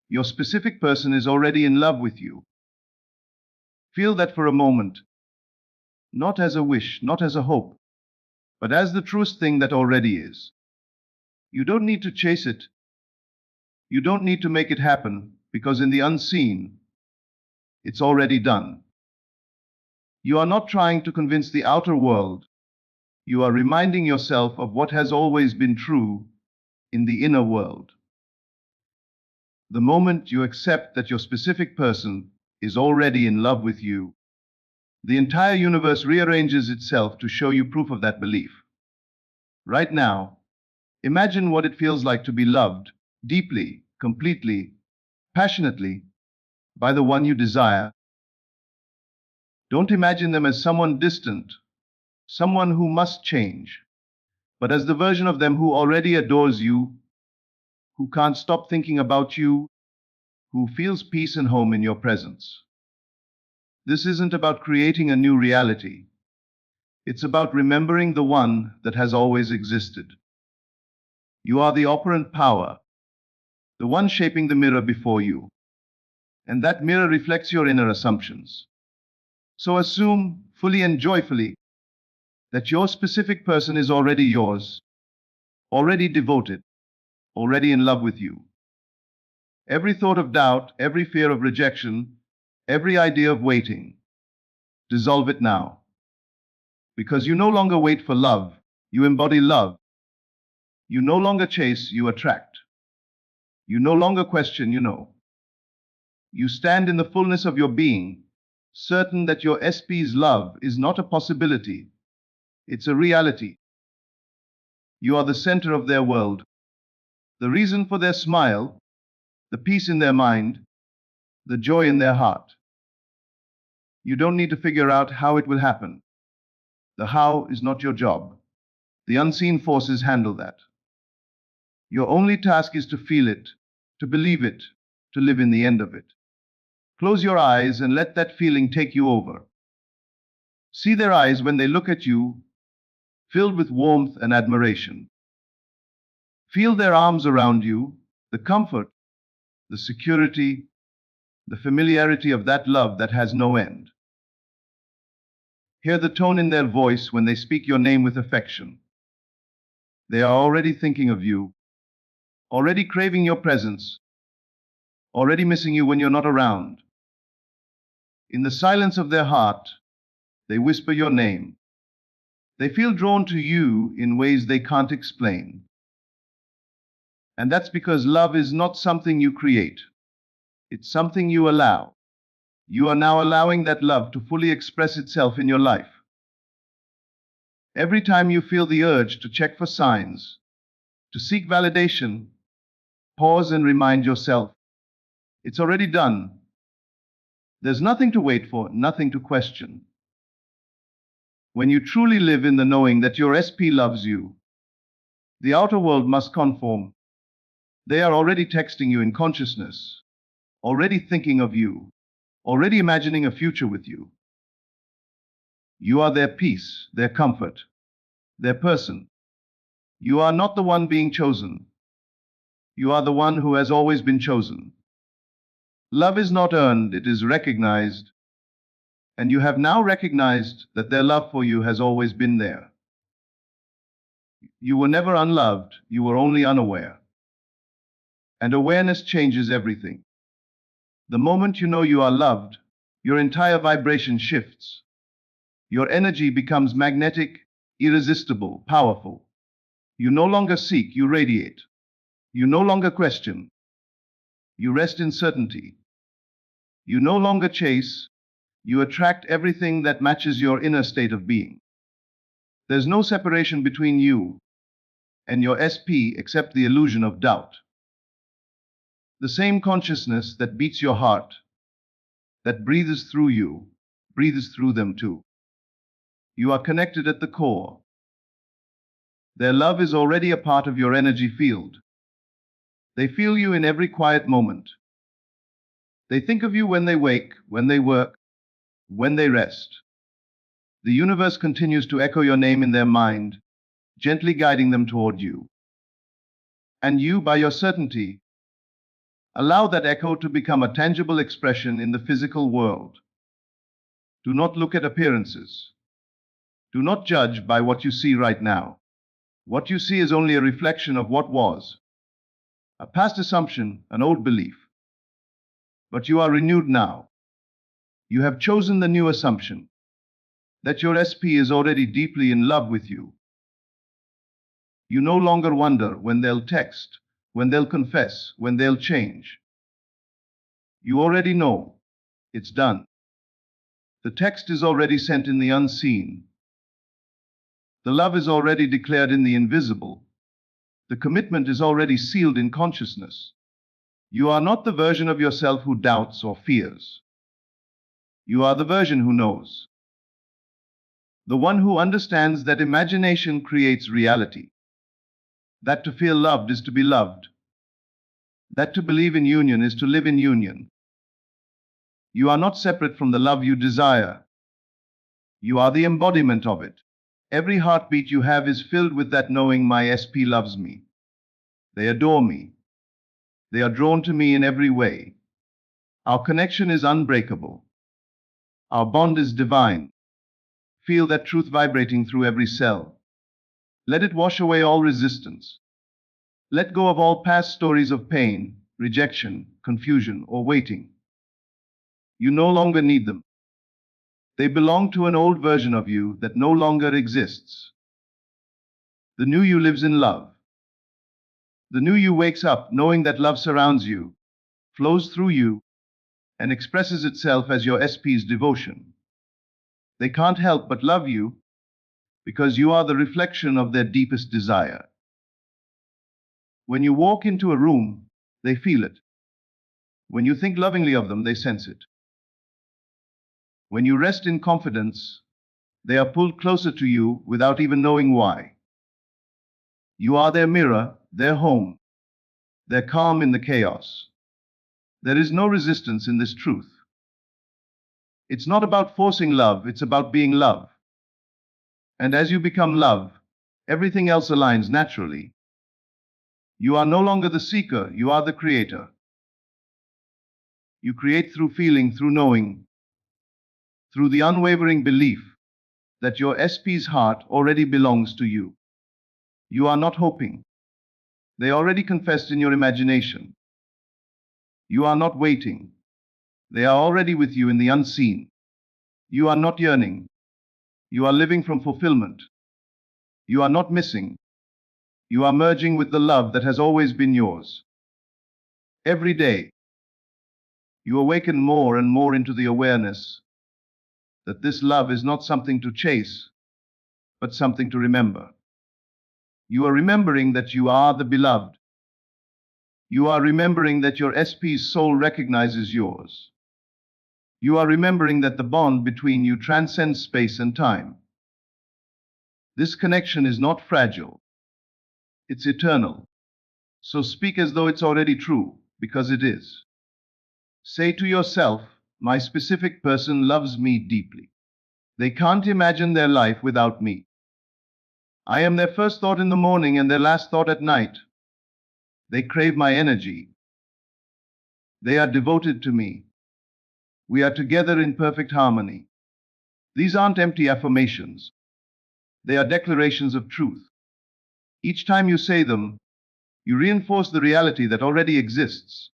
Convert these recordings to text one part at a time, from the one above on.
Your specific person is already in love with you. Feel that for a moment, not as a wish, not as a hope, but as the truest thing that already is. You don't need to chase it. You don't need to make it happen, because in the unseen, it's already done. You are not trying to convince the outer world. You are reminding yourself of what has always been true in the inner world. The moment you accept that your specific person is already in love with you, the entire universe rearranges itself to show you proof of that belief. Right now, imagine what it feels like to be loved deeply, completely, passionately by the one you desire. Don't imagine them as someone distant, someone who must change, but as the version of them who already adores you, who can't stop thinking about you, who feels peace and home in your presence. This isn't about creating a new reality. It's about remembering the one that has always existed. You are the operant power, the one shaping the mirror before you, and that mirror reflects your inner assumptions. So assume, fully and joyfully, that your specific person is already yours, already devoted, already in love with you. Every thought of doubt, every fear of rejection, every idea of waiting, dissolve it now. Because you no longer wait for love, you embody love. You no longer chase, you attract. You no longer question, you know. You stand in the fullness of your being, certain that your SP's love is not a possibility, it's a reality. You are the center of their world, the reason for their smile, the peace in their mind, the joy in their heart. You don't need to figure out how it will happen. The how is not your job. The unseen forces handle that. Your only task is to feel it, to believe it, to live in the end of it. Close your eyes and let that feeling take you over. See their eyes when they look at you, filled with warmth and admiration. Feel their arms around you, the comfort, the security, the familiarity of that love that has no end. Hear the tone in their voice when they speak your name with affection. They are already thinking of you, already craving your presence, already missing you when you're not around. In the silence of their heart, they whisper your name. They feel drawn to you in ways they can't explain. And that's because love is not something you create. It's something you allow. You are now allowing that love to fully express itself in your life. Every time you feel the urge to check for signs, to seek validation, pause and remind yourself, it's already done. There's nothing to wait for, nothing to question. When you truly live in the knowing that your SP loves you, the outer world must conform. They are already texting you in consciousness, already thinking of you, already imagining a future with you. You are their peace, their comfort, their person. You are not the one being chosen. You are the one who has always been chosen. Love is not earned, it is recognized. And you have now recognized that their love for you has always been there. You were never unloved, you were only unaware. And awareness changes everything. The moment you know you are loved, your entire vibration shifts. Your energy becomes magnetic, irresistible, powerful. You no longer seek, you radiate. You no longer question. You rest in certainty. You no longer chase. You attract everything that matches your inner state of being. There's no separation between you and your SP except the illusion of doubt. The same consciousness that beats your heart, that breathes through you, breathes through them too. You are connected at the core. Their love is already a part of your energy field. They feel you in every quiet moment. They think of you when they wake, when they work, when they rest. The universe continues to echo your name in their mind, gently guiding them toward you. And you, by your certainty, Allow that echo to become a tangible expression in the physical world. Do not look at appearances. Do not judge by what you see right now. What you see is only a reflection of what was, a past assumption, an old belief. But you are renewed now. You have chosen the new assumption, that your SP is already deeply in love with you. You no longer wonder when they'll text, when they'll confess, when they'll change. You already know. It's done. The text is already sent in the unseen. The love is already declared in the invisible. The commitment is already sealed in consciousness. You are not the version of yourself who doubts or fears. You are the version who knows. The one who understands that imagination creates reality. That to feel loved is to be loved. That to believe in union is to live in union. You are not separate from the love you desire. You are the embodiment of it. Every heartbeat you have is filled with that knowing my SP loves me. They adore me. They are drawn to me in every way. Our connection is unbreakable. Our bond is divine. Feel that truth vibrating through every cell. Let it wash away all resistance. Let go of all past stories of pain, rejection, confusion, or waiting. You no longer need them. They belong to an old version of you that no longer exists. The new you lives in love. The new you wakes up knowing that love surrounds you, flows through you, and expresses itself as your SP's devotion. They can't help but love you because you are the reflection of their deepest desire. When you walk into a room, they feel it. When you think lovingly of them, they sense it. When you rest in confidence, they are pulled closer to you without even knowing why. You are their mirror, their home, their calm in the chaos. There is no resistance in this truth. It's not about forcing love, it's about being love. And as you become love, everything else aligns naturally. You are no longer the seeker, you are the creator. You create through feeling, through knowing, through the unwavering belief that your SP's heart already belongs to you. You are not hoping. They already confessed in your imagination. You are not waiting. They are already with you in the unseen. You are not yearning. You are living from fulfillment. You are not missing. You are merging with the love that has always been yours. Every day, you awaken more and more into the awareness that this love is not something to chase, but something to remember. You are remembering that you are the beloved. You are remembering that your SP's soul recognizes yours. You are remembering that the bond between you transcends space and time. This connection is not fragile. It's eternal. So speak as though it's already true, because it is. Say to yourself, my specific person loves me deeply. They can't imagine their life without me. I am their first thought in the morning and their last thought at night. They crave my energy. They are devoted to me. We are together in perfect harmony. These aren't empty affirmations. They are declarations of truth. Each time you say them, you reinforce the reality that already exists.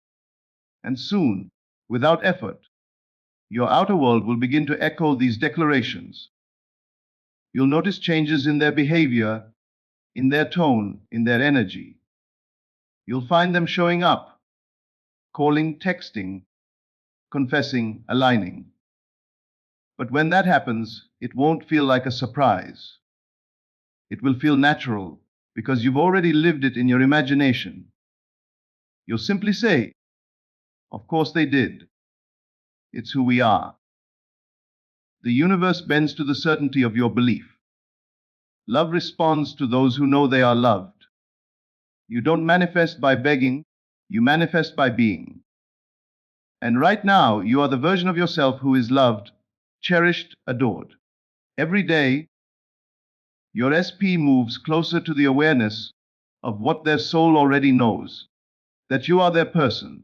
And soon, without effort, your outer world will begin to echo these declarations. You'll notice changes in their behavior, in their tone, in their energy. You'll find them showing up, calling, texting, confessing, aligning. But when that happens, it won't feel like a surprise. It will feel natural because you've already lived it in your imagination. You'll simply say, of course they did. It's who we are. The universe bends to the certainty of your belief. Love responds to those who know they are loved. You don't manifest by begging, you manifest by being. And right now, you are the version of yourself who is loved, cherished, adored. Every day, your SP moves closer to the awareness of what their soul already knows, that you are their person,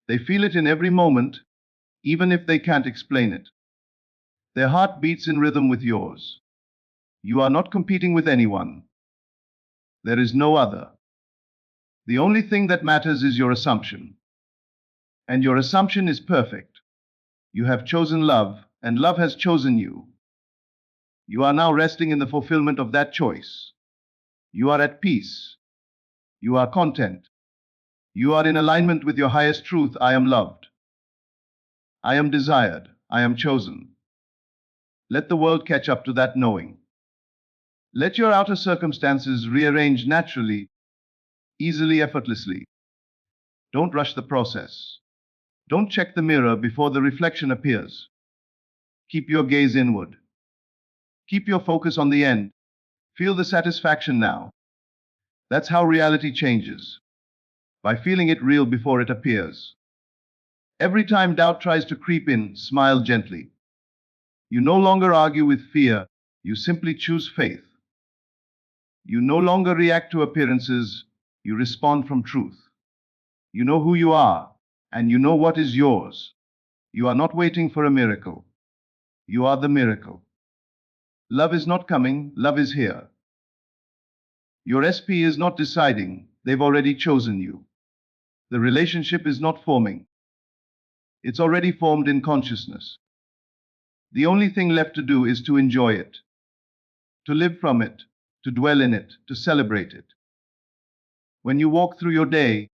They feel it in every moment, even if they can't explain it. Their heart beats in rhythm with yours. You are not competing with anyone. There is no other. The only thing that matters is your assumption. And your assumption is perfect. You have chosen love, and love has chosen you. You are now resting in the fulfillment of that choice. You are at peace. You are content. You are in alignment with your highest truth. I am loved. I am desired. I am chosen. Let the world catch up to that knowing. Let your outer circumstances rearrange naturally, easily, effortlessly. Don't rush the process. Don't check the mirror before the reflection appears. Keep your gaze inward. Keep your focus on the end. Feel the satisfaction now. That's how reality changes. By feeling it real before it appears. Every time doubt tries to creep in, smile gently. You no longer argue with fear, you simply choose faith. You no longer react to appearances, you respond from truth. You know who you are, and you know what is yours. You are not waiting for a miracle. You are the miracle. Love is not coming, love is here. Your SP is not deciding, they've already chosen you. The relationship is not forming. It's already formed in consciousness. The only thing left to do is to enjoy it, to live from it, to dwell in it, to celebrate it. When you walk through your day,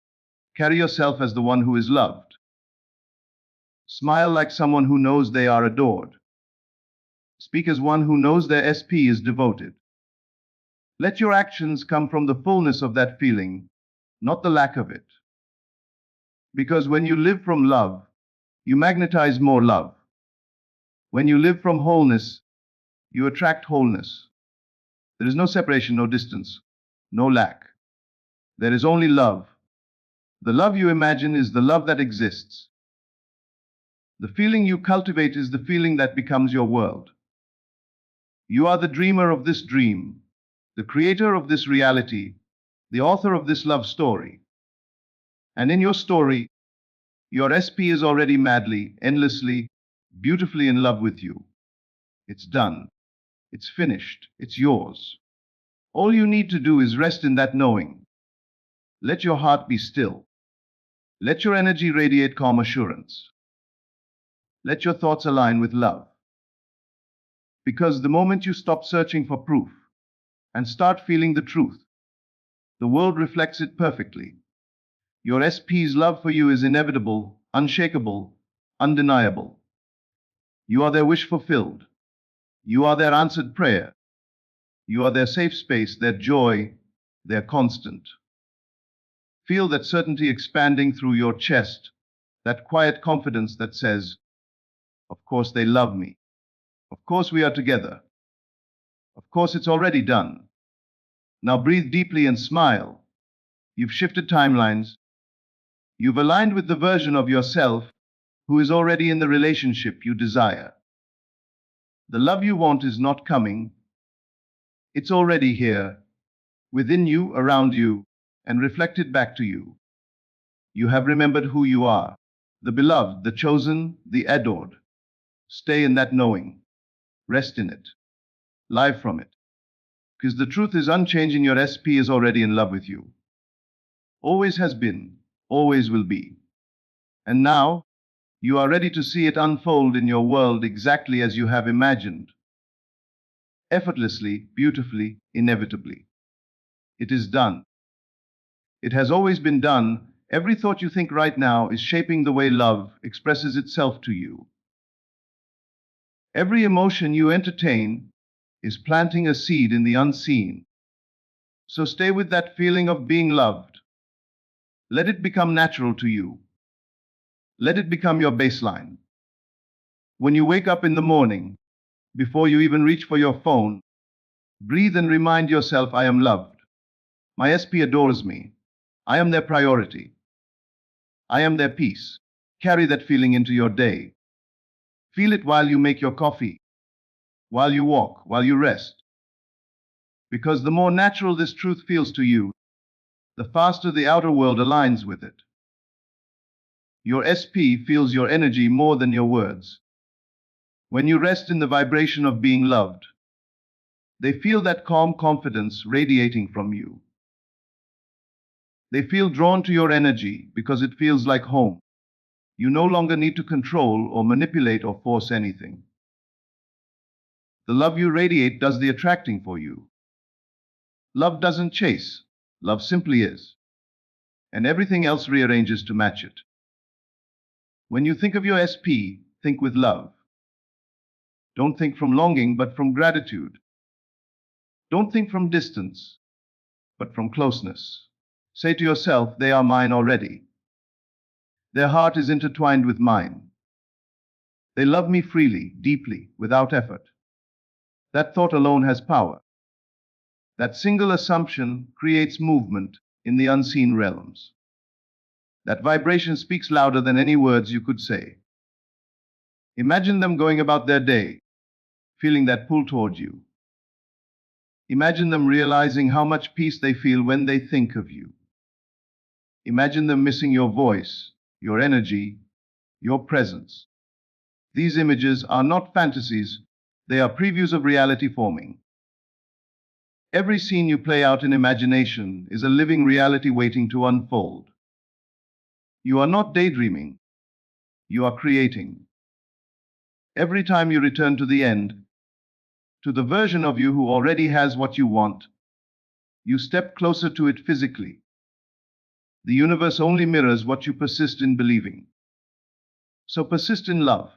carry yourself as the one who is loved. Smile like someone who knows they are adored. Speak as one who knows their SP is devoted. Let your actions come from the fullness of that feeling, not the lack of it. Because when you live from love, you magnetize more love. When you live from wholeness, you attract wholeness. There is no separation, no distance, no lack. There is only love. The love you imagine is the love that exists. The feeling you cultivate is the feeling that becomes your world. You are the dreamer of this dream, the creator of this reality, the author of this love story. And in your story, your SP is already madly, endlessly, beautifully in love with you. It's done. It's finished. It's yours. All you need to do is rest in that knowing. Let your heart be still. Let your energy radiate calm assurance. Let your thoughts align with love. Because the moment you stop searching for proof and start feeling the truth, the world reflects it perfectly. Your SP's love for you is inevitable, unshakable, undeniable. You are their wish fulfilled. You are their answered prayer. You are their safe space, their joy, their constant. Feel that certainty expanding through your chest, that quiet confidence that says, of course they love me. Of course we are together. Of course it's already done. Now breathe deeply and smile. You've shifted timelines. You've aligned with the version of yourself who is already in the relationship you desire. The love you want is not coming. It's already here, within you, around you, and reflected back to you. You have remembered who you are, the beloved, the chosen, the adored. Stay in that knowing. Rest in it. Live from it. Because the truth is unchanging. Your SP is already in love with you. Always has been, always will be. And now, you are ready to see it unfold in your world exactly as you have imagined. Effortlessly, beautifully, inevitably. It is done. It has always been done. Every thought you think right now is shaping the way love expresses itself to you. Every emotion you entertain is planting a seed in the unseen. So stay with that feeling of being loved. Let it become natural to you. Let it become your baseline. When you wake up in the morning, before you even reach for your phone, breathe and remind yourself, I am loved. My SP adores me. I am their priority. I am their peace. Carry that feeling into your day. Feel it while you make your coffee, while you walk, while you rest. Because the more natural this truth feels to you, the faster the outer world aligns with it. Your SP feels your energy more than your words. When you rest in the vibration of being loved, they feel that calm confidence radiating from you. They feel drawn to your energy because it feels like home. You no longer need to control or manipulate or force anything. The love you radiate does the attracting for you. Love doesn't chase. Love simply is. And everything else rearranges to match it. When you think of your SP, think with love. Don't think from longing, but from gratitude. Don't think from distance, but from closeness. Say to yourself, they are mine already. Their heart is intertwined with mine. They love me freely, deeply, without effort. That thought alone has power. That single assumption creates movement in the unseen realms. That vibration speaks louder than any words you could say. Imagine them going about their day, feeling that pull toward you. Imagine them realizing how much peace they feel when they think of you. Imagine them missing your voice, your energy, your presence. These images are not fantasies, they are previews of reality forming. Every scene you play out in imagination is a living reality waiting to unfold. You are not daydreaming, you are creating. Every time you return to the end, to the version of you who already has what you want, you step closer to it physically. The universe only mirrors what you persist in believing. So persist in love.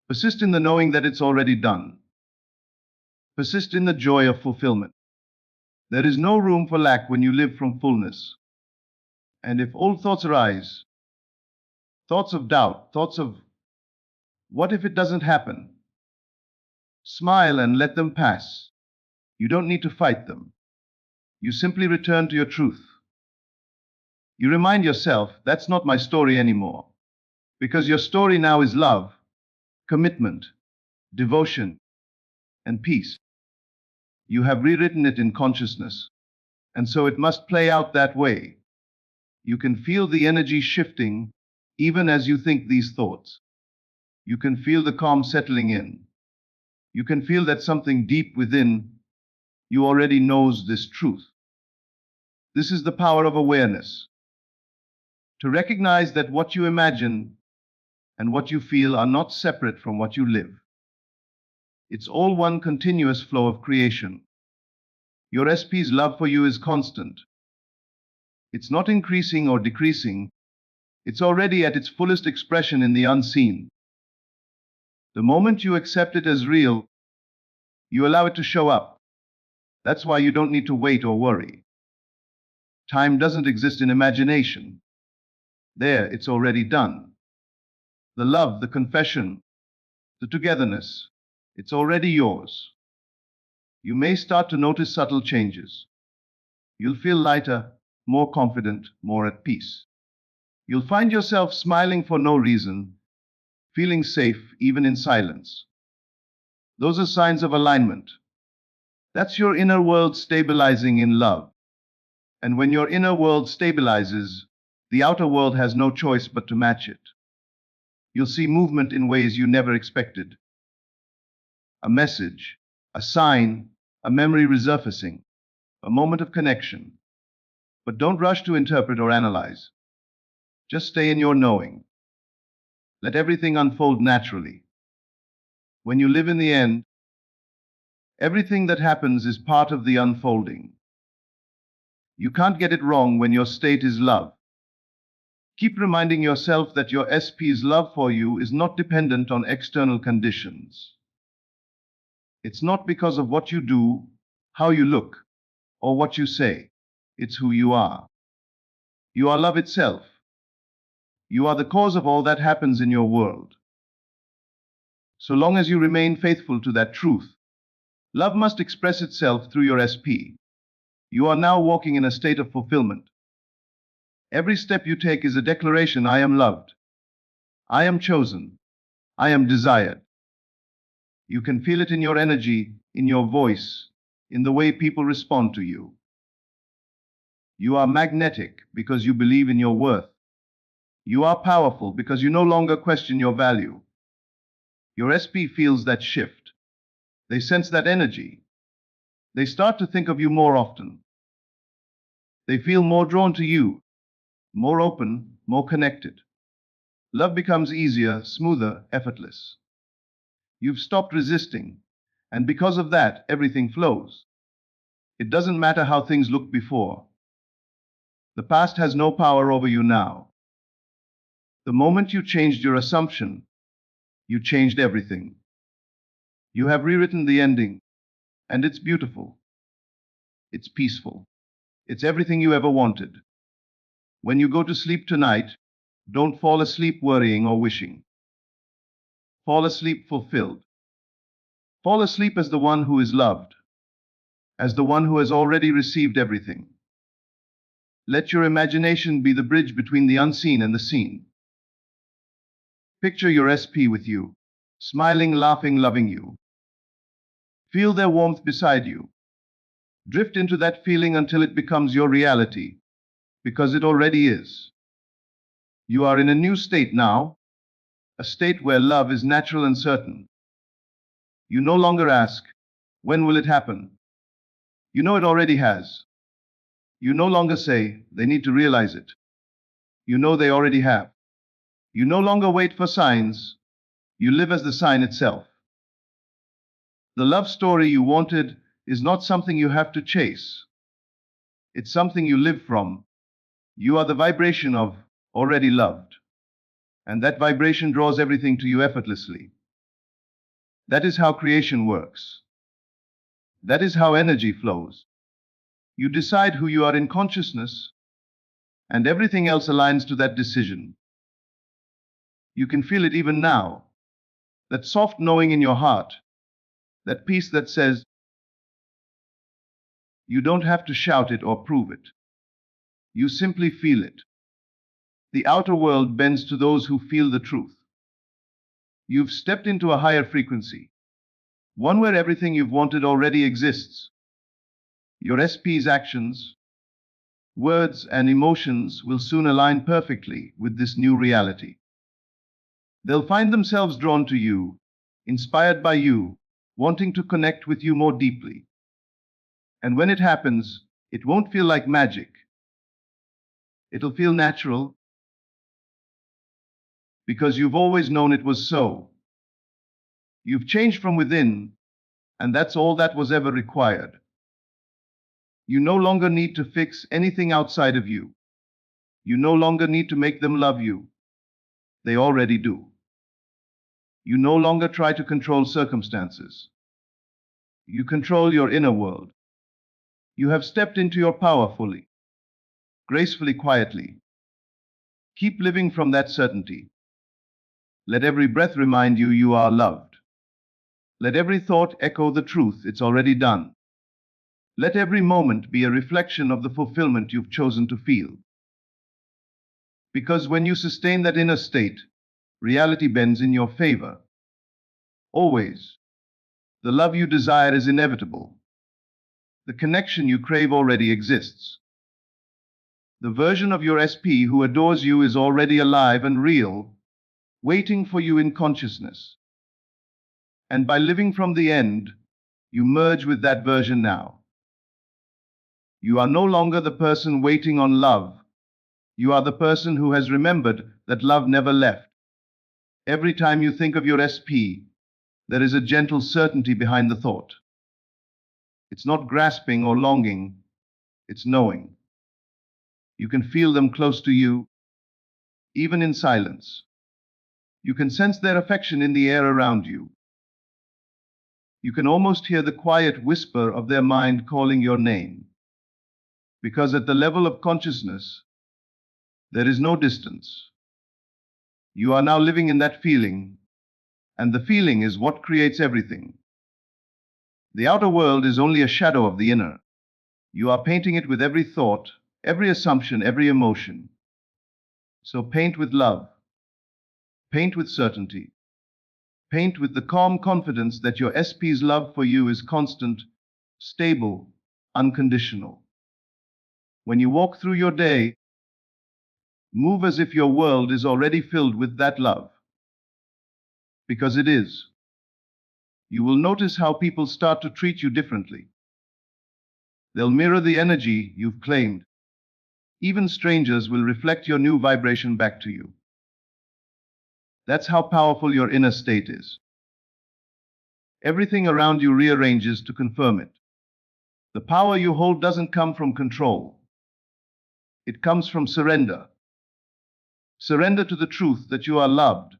Persist in the knowing that it's already done. Persist in the joy of fulfillment. There is no room for lack when you live from fullness. And if old thoughts arise, thoughts of doubt, thoughts of what if it doesn't happen, smile and let them pass. You don't need to fight them. You simply return to your truth. You remind yourself, that's not my story anymore. Because your story now is love, commitment, devotion, and peace. You have rewritten it in consciousness, and so it must play out that way. You can feel the energy shifting even as you think these thoughts. You can feel the calm settling in. You can feel that something deep within you already knows this truth. This is the power of awareness. To recognize that what you imagine and what you feel are not separate from what you live. It's all one continuous flow of creation. Your SP's love for you is constant. It's not increasing or decreasing. It's already at its fullest expression in the unseen. The moment you accept it as real, you allow it to show up. That's why you don't need to wait or worry. Time doesn't exist in imagination. There, it's already done. The love, the confession, the togetherness, it's already yours. You may start to notice subtle changes. You'll feel lighter, more confident, more at peace. You'll find yourself smiling for no reason, feeling safe even in silence. Those are signs of alignment. That's your inner world stabilizing in love. And when your inner world stabilizes, the outer world has no choice but to match it. You'll see movement in ways you never expected. A message, a sign, a memory resurfacing, a moment of connection. But don't rush to interpret or analyze. Just stay in your knowing. Let everything unfold naturally. When you live in the end, everything that happens is part of the unfolding. You can't get it wrong when your state is love. Keep reminding yourself that your SP's love for you is not dependent on external conditions. It's not because of what you do, how you look, or what you say. It's who you are. You are love itself. You are the cause of all that happens in your world. So long as you remain faithful to that truth, love must express itself through your SP. You are now walking in a state of fulfillment. Every step you take is a declaration, I am loved. I am chosen. I am desired. You can feel it in your energy, in your voice, in the way people respond to you. You are magnetic because you believe in your worth. You are powerful because you no longer question your value. Your SP feels that shift. They sense that energy. They start to think of you more often. They feel more drawn to you, more open, more connected. Love becomes easier, smoother, effortless. You've stopped resisting, and because of that, everything flows. It doesn't matter how things looked before. The past has no power over you now. The moment you changed your assumption, you changed everything. You have rewritten the ending, and it's beautiful. It's peaceful. It's everything you ever wanted. When you go to sleep tonight, don't fall asleep worrying or wishing. Fall asleep fulfilled. Fall asleep as the one who is loved, as the one who has already received everything. Let your imagination be the bridge between the unseen and the seen. Picture your SP with you, smiling, laughing, loving you. Feel their warmth beside you. Drift into that feeling until it becomes your reality, because it already is. You are in a new state now, a state where love is natural and certain. You no longer ask, when will it happen? You know it already has. You no longer say, they need to realize it. You know they already have. You no longer wait for signs. You live as the sign itself. The love story you wanted is not something you have to chase. It's something you live from. You are the vibration of already loved. And that vibration draws everything to you effortlessly. That is how creation works. That is how energy flows. You decide who you are in consciousness, and everything else aligns to that decision. You can feel it even now, that soft knowing in your heart, that peace that says, you don't have to shout it or prove it. You simply feel it. The outer world bends to those who feel the truth. You've stepped into a higher frequency, one where everything you've wanted already exists. Your SP's actions, words, and emotions will soon align perfectly with this new reality. They'll find themselves drawn to you, inspired by you, wanting to connect with you more deeply. And when it happens, it won't feel like magic. It'll feel natural, because you've always known it was so. You've changed from within, and that's all that was ever required. You no longer need to fix anything outside of you. You no longer need to make them love you. They already do. You no longer try to control circumstances. You control your inner world. You have stepped into your power fully, gracefully, quietly. Keep living from that certainty. Let every breath remind you you are loved. Let every thought echo the truth it's already done. Let every moment be a reflection of the fulfillment you've chosen to feel. Because when you sustain that inner state, reality bends in your favor. Always. The love you desire is inevitable. The connection you crave already exists. The version of your SP who adores you is already alive and real, waiting for you in consciousness. And by living from the end, you merge with that version now. You are no longer the person waiting on love. You are the person who has remembered that love never left. Every time you think of your SP, there is a gentle certainty behind the thought. It's not grasping or longing, it's knowing. You can feel them close to you, even in silence. You can sense their affection in the air around you. You can almost hear the quiet whisper of their mind calling your name. Because at the level of consciousness, there is no distance. You are now living in that feeling, and the feeling is what creates everything. The outer world is only a shadow of the inner. You are painting it with every thought, every assumption, every emotion. So paint with love. Paint with certainty. Paint with the calm confidence that your SP's love for you is constant, stable, unconditional. When you walk through your day, Move as if your world is already filled with that love. Because it is. You will notice how people start to treat you differently. They'll mirror the energy you've claimed. Even strangers will reflect your new vibration back to you. That's how powerful your inner state is. Everything around you rearranges to confirm it. The power you hold doesn't come from control. It comes from surrender. Surrender to the truth that you are loved.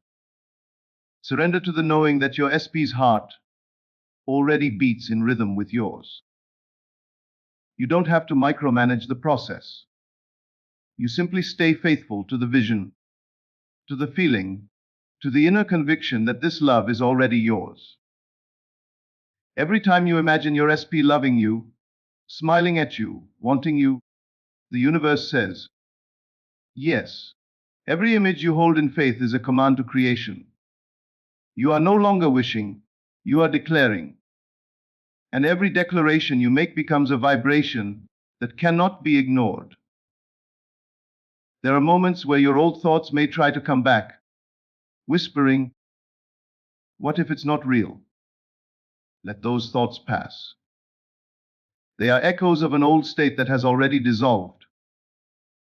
Surrender to the knowing that your SP's heart already beats in rhythm with yours. You don't have to micromanage the process. You simply stay faithful to the vision, to the feeling, to the inner conviction that this love is already yours. Every time you imagine your SP loving you, smiling at you, wanting you, the universe says, yes. Every image you hold in faith is a command to creation. You are no longer wishing, you are declaring. And every declaration you make becomes a vibration that cannot be ignored. There are moments where your old thoughts may try to come back, whispering, what if it's not real? Let those thoughts pass. They are echoes of an old state that has already dissolved.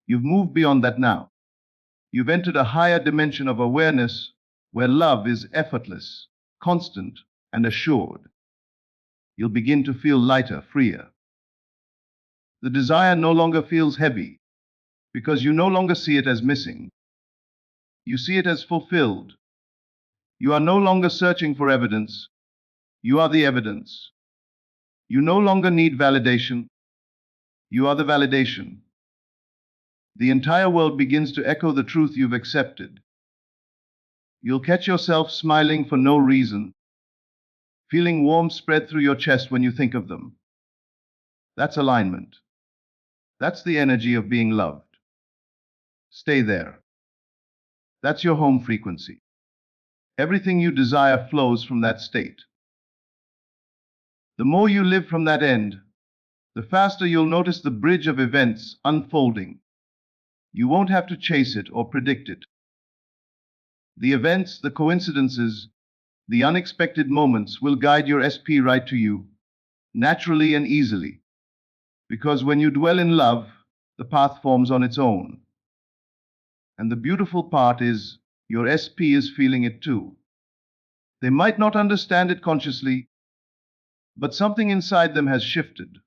You've moved beyond that now. You've entered a higher dimension of awareness where love is effortless, constant, and assured. You'll begin to feel lighter, freer. The desire no longer feels heavy because you no longer see it as missing. You see it as fulfilled. You are no longer searching for evidence. You are the evidence. You no longer need validation. You are the validation. The entire world begins to echo the truth you've accepted. You'll catch yourself smiling for no reason, feeling warmth spread through your chest when you think of them. That's alignment. That's the energy of being loved. Stay there. That's your home frequency. Everything you desire flows from that state. The more you live from that end, the faster you'll notice the bridge of events unfolding. You won't have to chase it or predict it. The events, the coincidences, the unexpected moments will guide your SP right to you, naturally and easily. Because when you dwell in love, the path forms on its own. And the beautiful part is, your SP is feeling it too. They might not understand it consciously, but something inside them has shifted.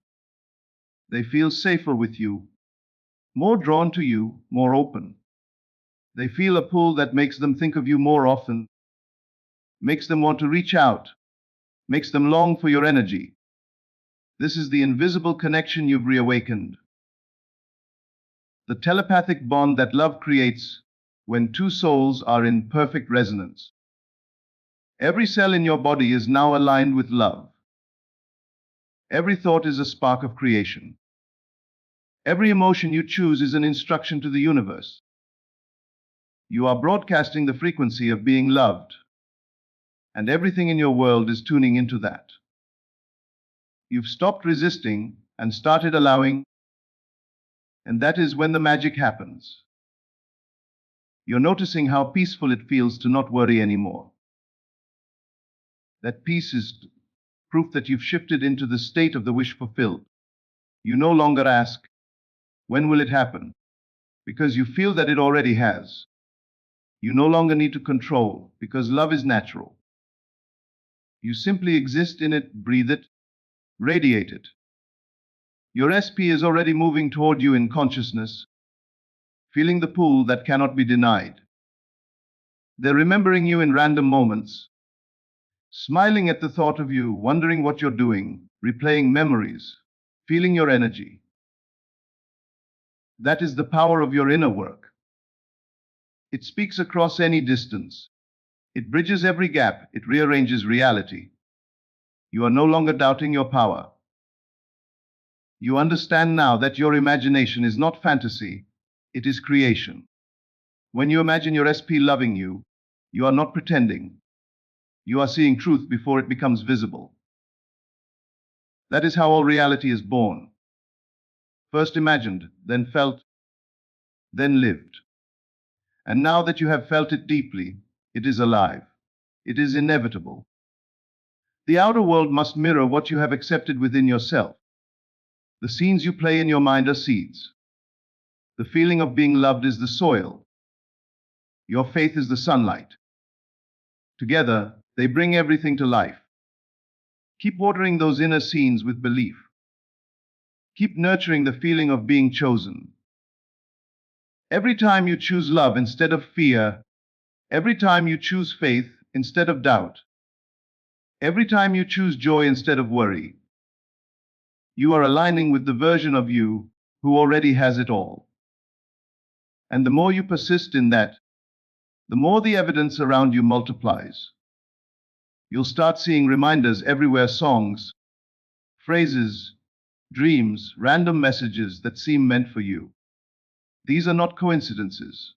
They feel safer with you, more drawn to you, more open. They feel a pull that makes them think of you more often, makes them want to reach out, makes them long for your energy. This is the invisible connection you've reawakened. The telepathic bond that love creates when two souls are in perfect resonance. Every cell in your body is now aligned with love. Every thought is a spark of creation. Every emotion you choose is an instruction to the universe. You are broadcasting the frequency of being loved, and everything in your world is tuning into that. You've stopped resisting and started allowing, and that is when the magic happens. You're noticing how peaceful it feels to not worry anymore. That peace is proof that you've shifted into the state of the wish fulfilled. You no longer ask, when will it happen? Because you feel that it already has. You no longer need to control, because love is natural. You simply exist in it, breathe it, radiate it. Your SP is already moving toward you in consciousness, feeling the pull that cannot be denied. They're remembering you in random moments, smiling at the thought of you, wondering what you're doing, replaying memories, feeling your energy. That is the power of your inner work. It speaks across any distance. It bridges every gap. It rearranges reality. You are no longer doubting your power. You understand now that your imagination is not fantasy, it is creation. When you imagine your SP loving you, you are not pretending. You are seeing truth before it becomes visible. That is how all reality is born. First imagined, then felt, then lived. And now that you have felt it deeply, it is alive. It is inevitable. The outer world must mirror what you have accepted within yourself. The scenes you play in your mind are seeds. The feeling of being loved is the soil. Your faith is the sunlight. Together, they bring everything to life. Keep watering those inner scenes with belief. Keep nurturing the feeling of being chosen. Every time you choose love instead of fear, every time you choose faith instead of doubt, every time you choose joy instead of worry, you are aligning with the version of you who already has it all. And the more you persist in that, the more the evidence around you multiplies. You'll start seeing reminders everywhere, songs, phrases, dreams, random messages that seem meant for you. These are not coincidences.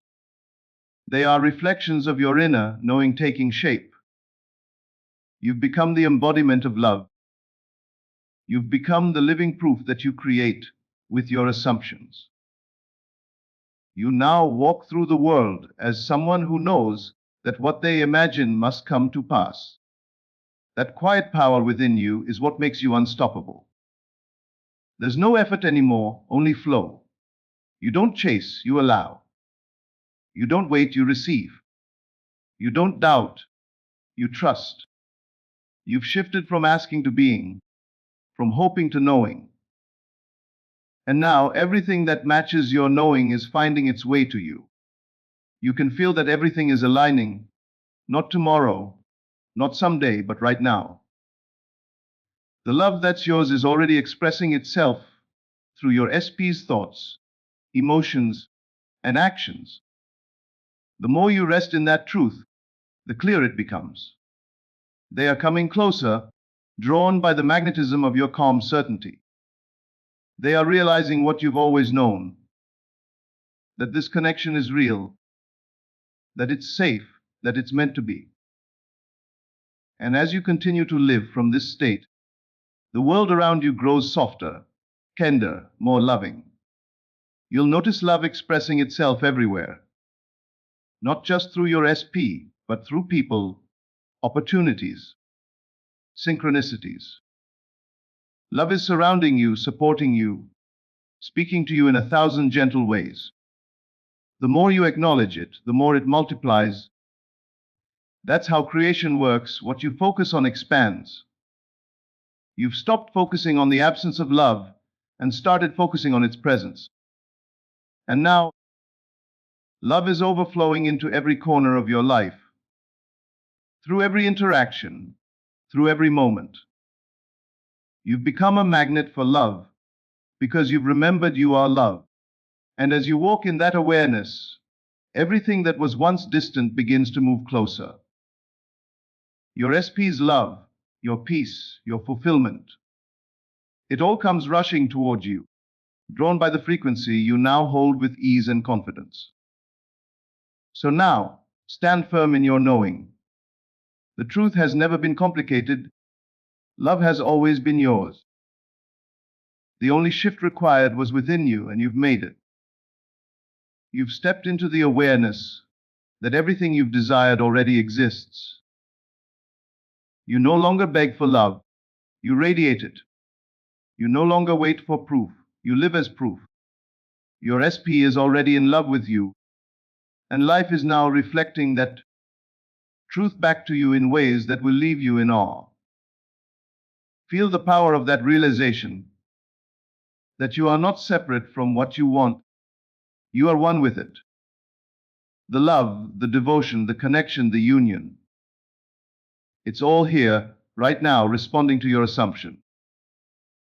They are reflections of your inner knowing taking shape. You've become the embodiment of love. You've become the living proof that you create with your assumptions. You now walk through the world as someone who knows that what they imagine must come to pass. That quiet power within you is what makes you unstoppable. There's no effort anymore, only flow. You don't chase, you allow. You don't wait, you receive. You don't doubt, you trust. You've shifted from asking to being, from hoping to knowing. And now everything that matches your knowing is finding its way to you. You can feel that everything is aligning, not tomorrow, not someday, but right now. The love that's yours is already expressing itself through your SP's thoughts, emotions, and actions. The more you rest in that truth, the clearer it becomes. They are coming closer, drawn by the magnetism of your calm certainty. They are realizing what you've always known, that this connection is real, that it's safe, that it's meant to be. And as you continue to live from this state, the world around you grows softer, kinder, more loving. You'll notice love expressing itself everywhere, not just through your SP, but through people, opportunities, synchronicities. Love is surrounding you, supporting you, speaking to you in 1,000 gentle ways. The more you acknowledge it, the more it multiplies. That's how creation works. What you focus on expands. You've stopped focusing on the absence of love and started focusing on its presence. And now, love is overflowing into every corner of your life, through every interaction, through every moment. You've become a magnet for love because you've remembered you are love. And as you walk in that awareness, everything that was once distant begins to move closer. Your SP's love, your peace, your fulfillment. It all comes rushing toward you, drawn by the frequency you now hold with ease and confidence. So now, stand firm in your knowing. The truth has never been complicated. Love has always been yours. The only shift required was within you, and you've made it. You've stepped into the awareness that everything you've desired already exists. You no longer beg for love, you radiate it. You no longer wait for proof, you live as proof. Your SP is already in love with you, and life is now reflecting that truth back to you in ways that will leave you in awe. Feel the power of that realization, that you are not separate from what you want, you are one with it. The love, the devotion, the connection, the union. It's all here, right now, responding to your assumption.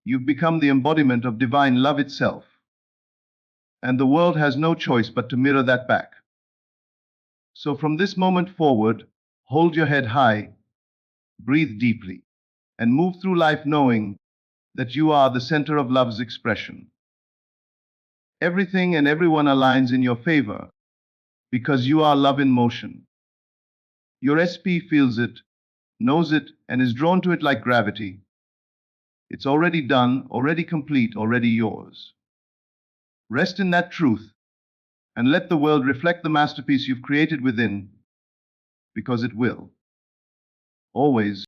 You've become the embodiment of divine love itself. And the world has no choice but to mirror that back. So from this moment forward, hold your head high, breathe deeply, and move through life knowing that you are the center of love's expression. Everything and everyone aligns in your favor because you are love in motion. Your SP feels it, knows it, and is drawn to it like gravity. It's already done, already complete, already yours. Rest in that truth and let the world reflect the masterpiece you've created within, because it will. Always.